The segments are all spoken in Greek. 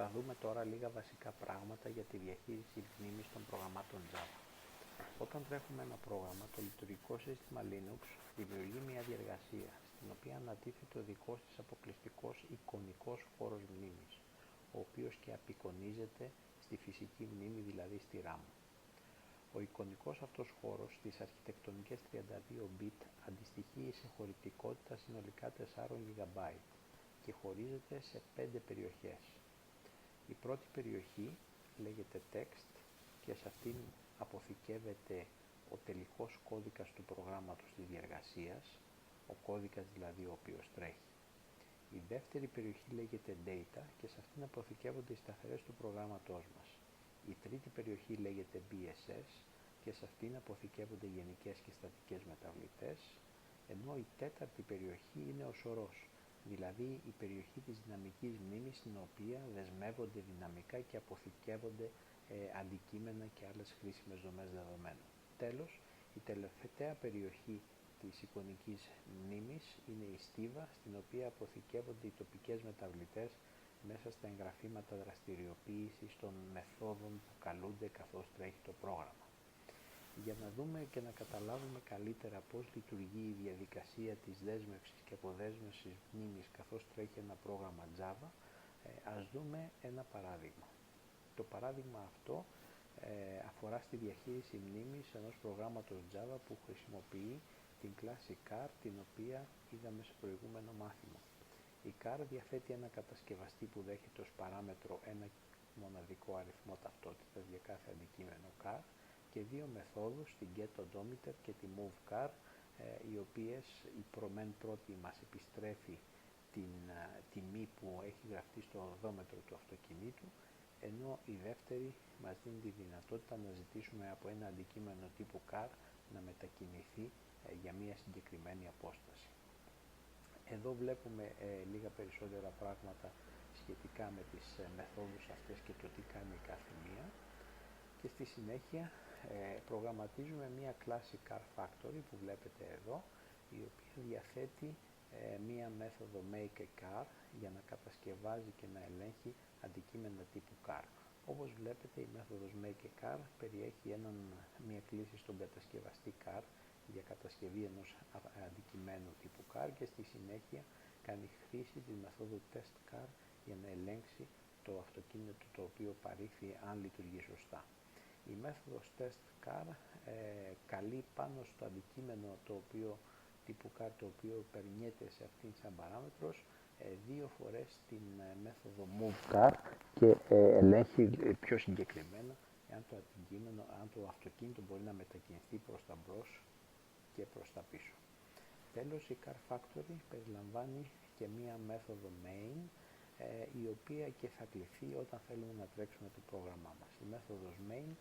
Θα δούμε τώρα λίγα βασικά πράγματα για τη διαχείριση μνήμης των προγραμμάτων Java. Όταν τρέχουμε ένα πρόγραμμα, το λειτουργικό σύστημα Linux δημιουργεί μια διεργασία, στην οποία ανατίθεται ο δικός της αποκλειστικός εικονικός χώρος μνήμης, ο οποίος και απεικονίζεται στη φυσική μνήμη, δηλαδή στη RAM. Ο εικονικός αυτός χώρος στις αρχιτεκτονικές 32-bit αντιστοιχεί σε χωρητικότητα συνολικά 4 GB και χωρίζεται σε 5 περιοχές. Η πρώτη περιοχή λέγεται text και σε αυτήν αποθηκεύεται ο τελικός κώδικας του προγράμματος της διεργασίας, ο κώδικας δηλαδή ο οποίος τρέχει. Η δεύτερη περιοχή λέγεται data και σε αυτήν αποθηκεύονται οι σταθερές του προγράμματός μας. Η τρίτη περιοχή λέγεται BSS και σε αυτήν αποθηκεύονται γενικές και στατικές μεταβλητές, ενώ η τέταρτη περιοχή είναι ο σωρός, δηλαδή η περιοχή της δυναμικής μνήμης, στην οποία δεσμεύονται δυναμικά και αποθηκεύονται αντικείμενα και άλλες χρήσιμες δομές δεδομένων. Τέλος, η τελευταία περιοχή της εικονικής μνήμης είναι η στίβα, στην οποία αποθηκεύονται οι τοπικές μεταβλητές μέσα στα εγγραφήματα δραστηριοποίησης των μεθόδων που καλούνται καθώς τρέχει το πρόγραμμα. Για να δούμε και να καταλάβουμε καλύτερα πώς λειτουργεί η διαδικασία της δέσμευσης και αποδέσμευσης μνήμης καθώς τρέχει ένα πρόγραμμα Java, ας δούμε ένα παράδειγμα. Το παράδειγμα αυτό αφορά στη διαχείριση μνήμης ενός προγράμματος Java που χρησιμοποιεί την κλάση car, την οποία είδαμε σε προηγούμενο μάθημα. Η car διαθέτει ένα κατασκευαστή που δέχεται ως παράμετρο ένα μοναδικό αριθμό ταυτότητας για κάθε αντικείμενο car και δύο μεθόδους, την getOdometer και τη moveCar, οι οποίες η πρώτη μας επιστρέφει την τιμή που έχει γραφτεί στο οδόμετρο του αυτοκινήτου, ενώ η δεύτερη μας δίνει τη δυνατότητα να ζητήσουμε από ένα αντικείμενο τύπου car να μετακινηθεί για μια συγκεκριμένη απόσταση. Εδώ βλέπουμε λίγα περισσότερα πράγματα σχετικά με τις μεθόδους αυτές και το τι κάνει κάθε μία, και στη συνέχεια προγραμματίζουμε μία κλάση CarFactory που βλέπετε εδώ, η οποία διαθέτει μία μέθοδο makeACar για να κατασκευάζει και να ελέγχει αντικείμενα τύπου car. Όπως βλέπετε, η μέθοδος makeACar περιέχει μία κλίση στον κατασκευαστή car για κατασκευή ενός αντικειμένου τύπου car και στη συνέχεια κάνει χρήση της μεθόδου testCar για να ελέγξει το αυτοκίνητο το οποίο παρήχθη αν λειτουργεί σωστά. Η μέθοδος testCar καλεί πάνω στο αντικείμενο το οποίο τύπου car, το οποίο περνιέται σε αυτήν σαν παράμετρος, δύο φορές την μέθοδο moveCar και ελέγχει πιο συγκεκριμένα αν το αυτοκίνητο μπορεί να μετακινηθεί προς τα μπρος και προς τα πίσω. Τέλος, η CarFactory περιλαμβάνει και μία μέθοδο main, η οποία και θα κληθεί όταν θέλουμε να τρέξουμε το πρόγραμμά μας. Η μέθοδος main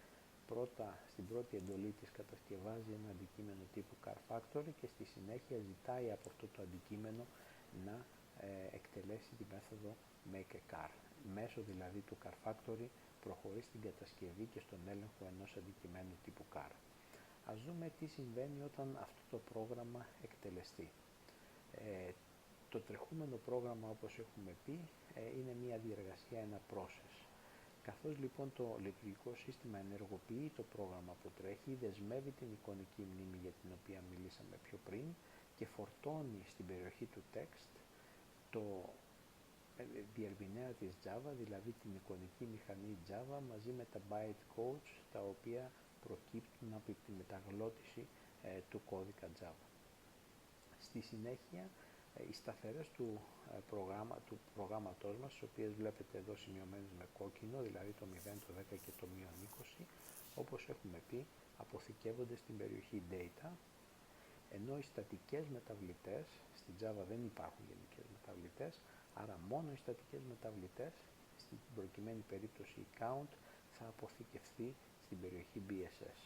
στην πρώτη εντολή της κατασκευάζει ένα αντικείμενο τύπου CarFactory και στη συνέχεια ζητάει από αυτό το αντικείμενο να εκτελέσει τη μέθοδο makeACar. Μέσω δηλαδή του CarFactory προχωρεί στην κατασκευή και στον έλεγχο ενός αντικειμένου τύπου car. Ας δούμε τι συμβαίνει όταν αυτό το πρόγραμμα εκτελεστεί. Το τρεχούμενο πρόγραμμα, όπως έχουμε πει, είναι μια διεργασία, ένα process. Καθώς λοιπόν το λειτουργικό σύστημα ενεργοποιεί το πρόγραμμα που τρέχει, δεσμεύει την εικονική μνήμη για την οποία μιλήσαμε πιο πριν και φορτώνει στην περιοχή του text το διερμηνέα της Java, δηλαδή την εικονική μηχανή Java μαζί με τα bytecodes τα οποία προκύπτουν από τη μεταγλώτηση του κώδικα Java. Στη συνέχεια, οι σταθερές του προγράμματός μας, τις οποίες βλέπετε εδώ σημειωμένες με κόκκινο, δηλαδή το 0, το 10 και το -20, όπως έχουμε πει, αποθηκεύονται στην περιοχή data, ενώ οι στατικές μεταβλητές, στην Java δεν υπάρχουν γενικές μεταβλητές, άρα μόνο οι στατικές μεταβλητές, στην προκειμένη περίπτωση η count, θα αποθηκευθεί στην περιοχή BSS.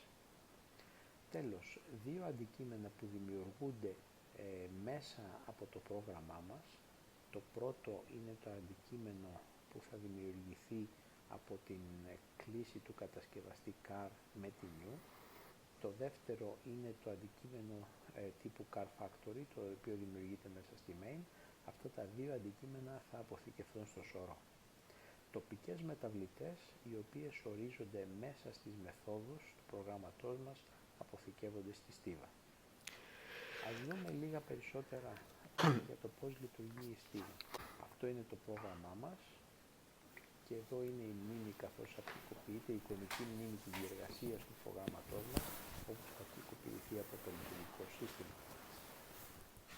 Τέλος, δύο αντικείμενα που δημιουργούνται μέσα από το πρόγραμμά μας. Το πρώτο είναι το αντικείμενο που θα δημιουργηθεί από την κλίση του κατασκευαστή car με τη new. Το δεύτερο είναι το αντικείμενο τύπου CarFactory, το οποίο δημιουργείται μέσα στη main. Αυτά τα δύο αντικείμενα θα αποθηκευθούν στο σωρό. τοπικές μεταβλητές οι οποίες ορίζονται μέσα στις μεθόδους του προγράμματός μας αποθηκεύονται στη στίβα. Ας δούμε λίγα περισσότερα για το πώς λειτουργεί η στίβα. Αυτό είναι το πρόγραμμά μας και εδώ είναι η μνήμη καθώς απεικοποιείται η εικονική μνήμη της διεργασίας του προγράμματός μας όπως θα απεικοποιηθεί από το λειτουργικό σύστημα.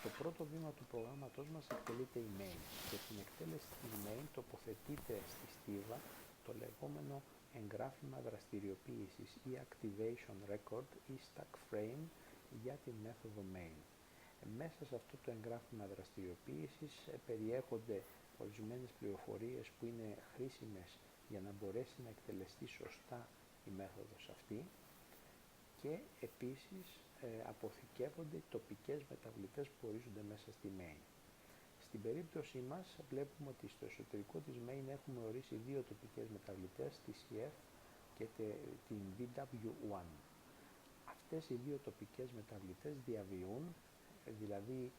Το πρώτο βήμα του προγράμματός μας εκτελείται η main. Για την εκτέλεση της main τοποθετείται στη στίβα το λεγόμενο εγγράφημα δραστηριοποίησης ή activation record ή stack frame για την μέθοδο main. Μέσα σε αυτό το εγγράφημα δραστηριοποίησης περιέχονται ορισμένες πληροφορίες που είναι χρήσιμες για να μπορέσει να εκτελεστεί σωστά η μέθοδος αυτή και επίσης αποθηκεύονται τοπικές μεταβλητές που ορίζονται μέσα στη main. Στην περίπτωσή μας βλέπουμε ότι στο εσωτερικό της main έχουμε ορίσει δύο τοπικές μεταβλητές, τη CF και την DW1. Αυτές οι δύο τοπικές μεταβλητές διαβιούν, δηλαδή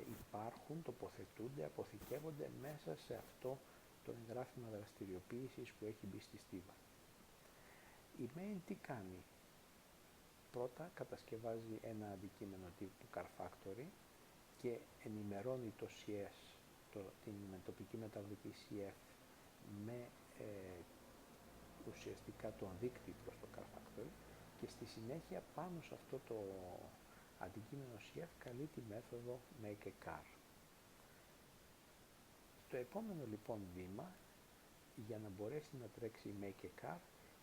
υπάρχουν, τοποθετούνται, αποθηκεύονται μέσα σε αυτό το εγγράφημα δραστηριοποίησης που έχει μπει στη στίβα. Η main τι κάνει? Πρώτα κατασκευάζει ένα αντικείμενο τύπου CarFactory και ενημερώνει το CS, την τοπική μεταβλητή CF με ουσιαστικά τον δείκτη προς το CarFactory και στη συνέχεια πάνω σε αυτό το αντικείμενο CF καλεί τη μέθοδο makeACar. Το επόμενο λοιπόν βήμα για να μπορέσει να τρέξει η makeACar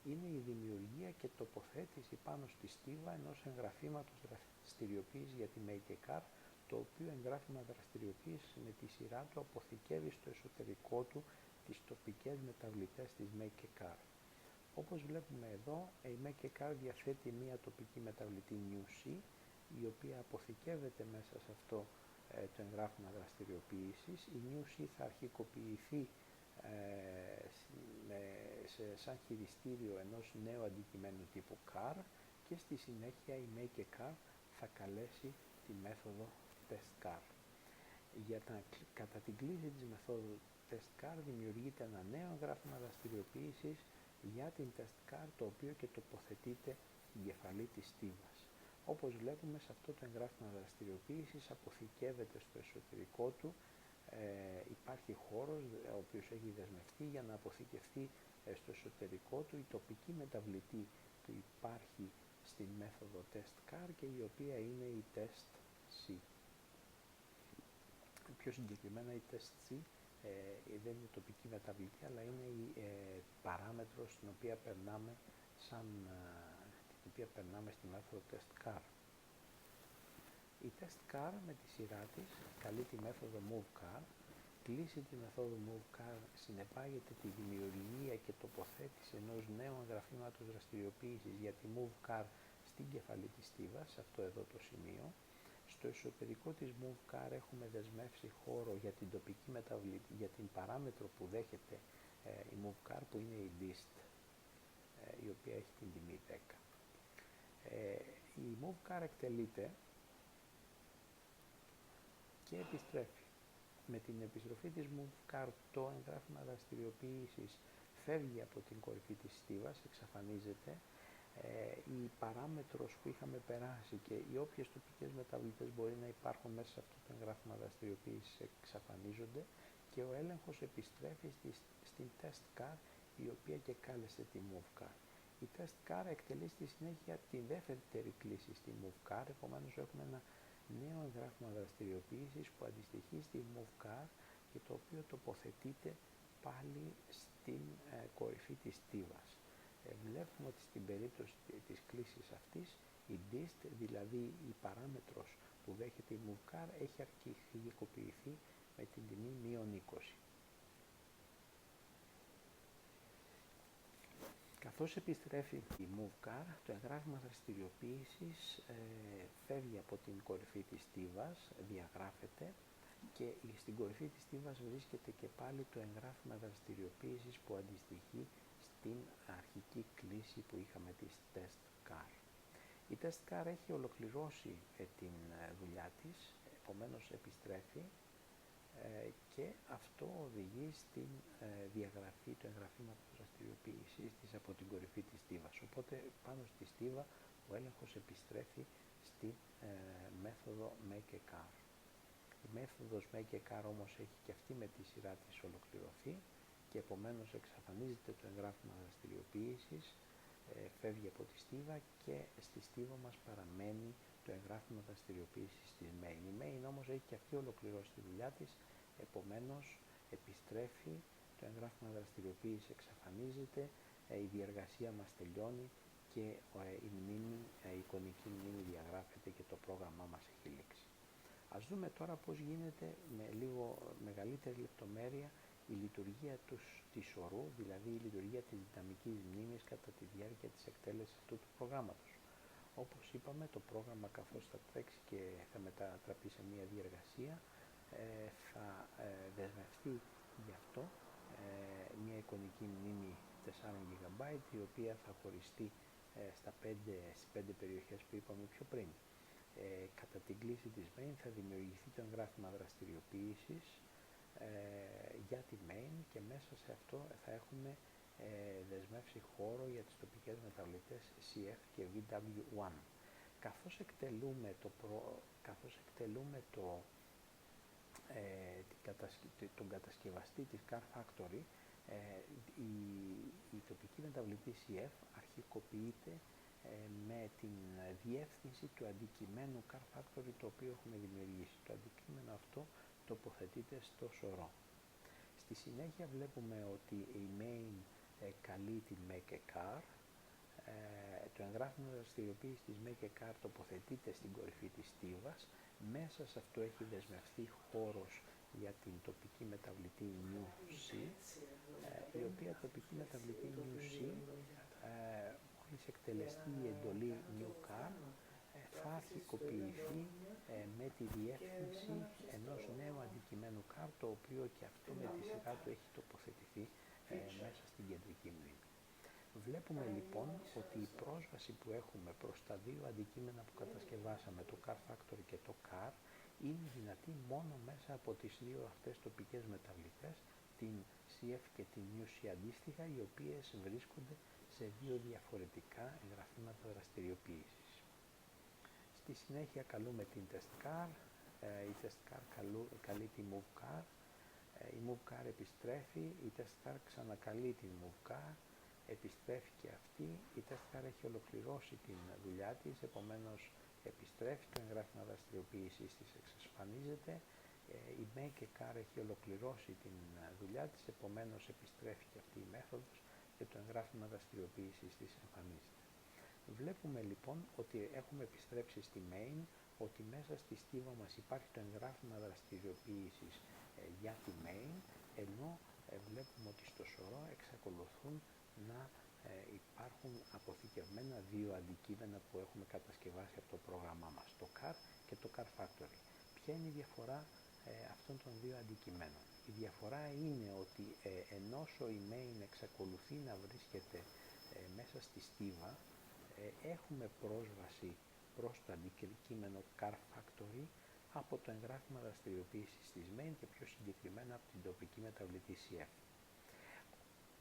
είναι η δημιουργία και τοποθέτηση πάνω στη στίβα ενός εγγραφήματος δραστηριοποίησης για τη makeACar, το οποίο εγγράφημα δραστηριοποίησης με τη σειρά του αποθηκεύει στο εσωτερικό του τις τοπικές μεταβλητές της makeACar. Όπως βλέπουμε εδώ, η makeACar διαθέτει μία τοπική μεταβλητή newC, η οποία αποθηκεύεται μέσα σε αυτό το εγγράφημα δραστηριοποίησης. Η newC θα αρχικοποιηθεί σαν χειριστήριο ενός νέου αντικειμένου τύπου CAR και στη συνέχεια η makeACar θα καλέσει τη μέθοδο testCar. Κατά την κλίση της μεθόδου testCar δημιουργείται ένα νέο εγγράφημα δραστηριοποίησης για την testCar, το οποίο και τοποθετείται στην κεφαλή της στίβας. Όπως βλέπουμε, σε αυτό το εγγράφημα δραστηριοποίησης αποθηκεύεται στο εσωτερικό του, υπάρχει χώρος ο οποίος έχει δεσμευτεί για να αποθηκευτεί στο εσωτερικό του η τοπική μεταβλητή που υπάρχει στην μέθοδο testCar και η οποία είναι η testC. Πιο συγκεκριμένα η testC δεν είναι τοπική μεταβλητή, αλλά είναι η παράμετρος την οποία περνάμε στη μέθοδο testCar. Η testCar με τη σειρά της καλεί τη μέθοδο moveCar. Κλίση τη μεθόδου moveCar συνεπάγεται τη δημιουργία και τοποθέτηση ενός νέου εγγραφήματος δραστηριοποίησης για τη moveCar στην κεφαλή της στίβας, σε αυτό εδώ το σημείο. Στο εσωτερικό της moveCar έχουμε δεσμεύσει χώρο για την τοπική μεταβλητή, για την παράμετρο που δέχεται η moveCar, που είναι η dist, η οποία έχει την τιμή 10. Η moveCar εκτελείται και επιστρέφει. Με την επιστροφή της moveCar το εγγράφημα δραστηριοποίησης φεύγει από την κορυφή της στίβας, εξαφανίζεται. Η παράμετρος που είχαμε περάσει και οι όποιες τοπικές μεταβλητές μπορεί να υπάρχουν μέσα σε αυτό το εγγράφημα δραστηριοποίησης εξαφανίζονται και ο έλεγχος επιστρέφει στην testCar, η οποία και κάλεσε τη moveCar. Η testCar εκτελεί στη συνέχεια τη δεύτερη κλίση στη moveCar, επομένως έχουμε ένα νέο εγγράφημα δραστηριοποίησης που αντιστοιχεί στη moveCar και το οποίο τοποθετείται πάλι στην κορυφή της στίβας. Βλέπουμε ότι στην περίπτωση της κλίσης αυτής η dist, δηλαδή η παράμετρος που δέχεται η moveCar, έχει αρχικοποιηθεί με την τιμή -20. Καθώς επιστρέφει η moveCar, το εγγράφημα δραστηριοποίησης φεύγει από την κορυφή της στίβας, διαγράφεται και στην κορυφή της στίβας βρίσκεται και πάλι το εγγράφημα δραστηριοποίησης που αντιστοιχεί στην αρχική κλίση που είχαμε της testCar. Η testCar έχει ολοκληρώσει την δουλειά της, επομένως επιστρέφει και αυτό οδηγεί στην διαγραφή του εγγραφήματος δραστηριοποίησης της από την κορυφή της στίβας. Οπότε πάνω στη στίβα ο έλεγχος επιστρέφει στη μέθοδο Make a Car. Η μέθοδος Make a Car όμως έχει και αυτή με τη σειρά της ολοκληρωθεί και επομένως εξαφανίζεται το εγγράφημα δραστηριοποίησης, φεύγει από τη στίβα και στη στίβα μας παραμένει το εγγράφημα δραστηριοποίησης της main. Η main όμως έχει και αυτή ολοκληρώσει τη δουλειά της, επομένως επιστρέφει, το εγγράφημα δραστηριοποίησης εξαφανίζεται, η διεργασία μας τελειώνει και η εικονική μνήμη διαγράφεται και το πρόγραμμά μας έχει λήξει. Ας δούμε τώρα πώς γίνεται με λίγο μεγαλύτερη λεπτομέρεια η λειτουργία της ορού, δηλαδή η λειτουργία της δυναμικής μνήμης κατά τη διάρκεια της εκτέλεσης αυτού του προγράμματος. Όπως είπαμε, το πρόγραμμα καθώς θα τρέξει και θα μετατραπεί σε μια διεργασία, θα δεσμευτεί γι' αυτό μια εικονική μνήμη 4 GB, η οποία θα χωριστεί στις 5 περιοχές που είπαμε πιο πριν. Κατά την κλίση της main θα δημιουργηθεί το εγγράφημα δραστηριοποίησης για τη main και μέσα σε αυτό θα έχουμε δεσμεύσει χώρο για τις τοπικές μεταβλητές CF και VW1. Καθώς εκτελούμε τον κατασκευαστή της Car Factory, η τοπική μεταβλητή CF αρχικοποιείται με την διεύθυνση του αντικειμένου Car Factory το οποίο έχουμε δημιουργήσει. Το αντικείμενο αυτό τοποθετείται στο σωρό. Στη συνέχεια βλέπουμε ότι η main καλεί την Make a Car. Το εγγράφημα δραστηριοποίησης της Make a Car τοποθετείται στην κορυφή της στίβας. Μέσα σε αυτό έχει δεσμευτεί χώρος για την τοπική μεταβλητή New C, η οποία τοπική μεταβλητή New C, μόλις εκτελεστεί η εντολή New Car, θα αρχικοποιηθεί με τη διεύθυνση ενός νέου αντικειμένου car, το οποίο και αυτό με τη σειρά του έχει τοποθετηθεί μέσα στην κεντρική μνήμη. Βλέπουμε λοιπόν ότι η πρόσβαση που έχουμε προς τα δύο αντικείμενα που κατασκευάσαμε, το Car Factory και το Car, είναι δυνατή μόνο μέσα από τις δύο αυτές τοπικές μεταβλητές, την CF και την UC αντίστοιχα, οι οποίες βρίσκονται σε δύο διαφορετικά εγγραφήματα δραστηριοποίησης. Στη συνέχεια καλούμε την Test Car, η Test Car καλεί τη Move Car, η Move Car επιστρέφει, η Test Car ξανακαλεί την Move Car, επιστρέφει και αυτή, η Test Car έχει ολοκληρώσει την δουλειά της, επομένως επιστρέφει, το εγγράφημα δραστηριοποίησης της εξασφανίζεται, η Make a Car έχει ολοκληρώσει την δουλειά της, επομένως επιστρέφει και αυτή η μέθοδος και το εγγράφημα δραστηριοποίησης της εμφανίζεται. Βλέπουμε λοιπόν ότι έχουμε επιστρέψει στη main, ότι μέσα στη στίβα μας υπάρχει το εγγράφημα δραστηριοποίησης για τη main, ενώ βλέπουμε ότι στο σωρό εξακολουθούν να υπάρχουν αποθηκευμένα δύο αντικείμενα που έχουμε κατασκευάσει από το πρόγραμμά μας, το Car και το Car Factory. Ποια είναι η διαφορά αυτών των δύο αντικειμένων? Η διαφορά είναι ότι ενώ η main εξακολουθεί να βρίσκεται μέσα στη στίβα, έχουμε πρόσβαση προς το αντικείμενο Car Factory από το εγγράφημα δραστηριοποίησης της main και πιο συγκεκριμένα από την τοπική μεταβλητή CF.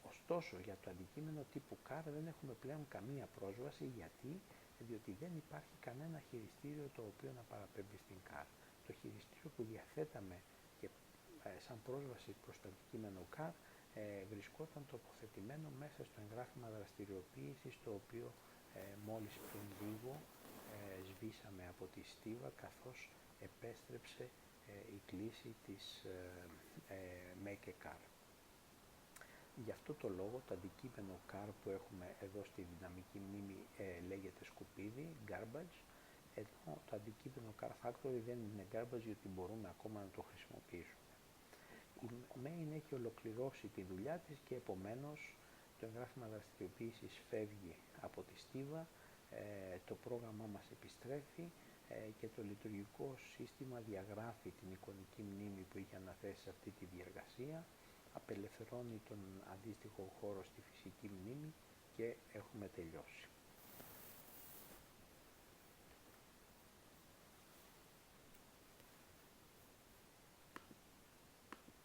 Ωστόσο, για το αντικείμενο τύπου Car δεν έχουμε πλέον καμία πρόσβαση. Γιατί? Διότι δεν υπάρχει κανένα χειριστήριο το οποίο να παραπέμπει στην Car. Το χειριστήριο που διαθέταμε και σαν πρόσβαση προς το αντικείμενο Car βρισκόταν τοποθετημένο μέσα στο εγγράφημα δραστηριοποίησης, το οποίο μόλις πριν λίγο σβήσαμε από τη στίβα καθώς επέστρεψε η κλίση της Make a Car. Γι' αυτό το λόγο το αντικείμενο Car που έχουμε εδώ στη δυναμική μνήμη λέγεται σκουπίδι, garbage, ενώ το αντικείμενο Car Factory δεν είναι garbage γιατί μπορούμε ακόμα να το χρησιμοποιήσουμε. Η main έχει ολοκληρώσει τη δουλειά της και επομένως το εγγράφημα δραστηριοποίησης φεύγει από τη στίβα, το πρόγραμμά μας επιστρέφει και το λειτουργικό σύστημα διαγράφει την εικονική μνήμη που είχε αναθέσει σε αυτή τη διεργασία, απελευθερώνει τον αντίστοιχο χώρο στη φυσική μνήμη και έχουμε τελειώσει.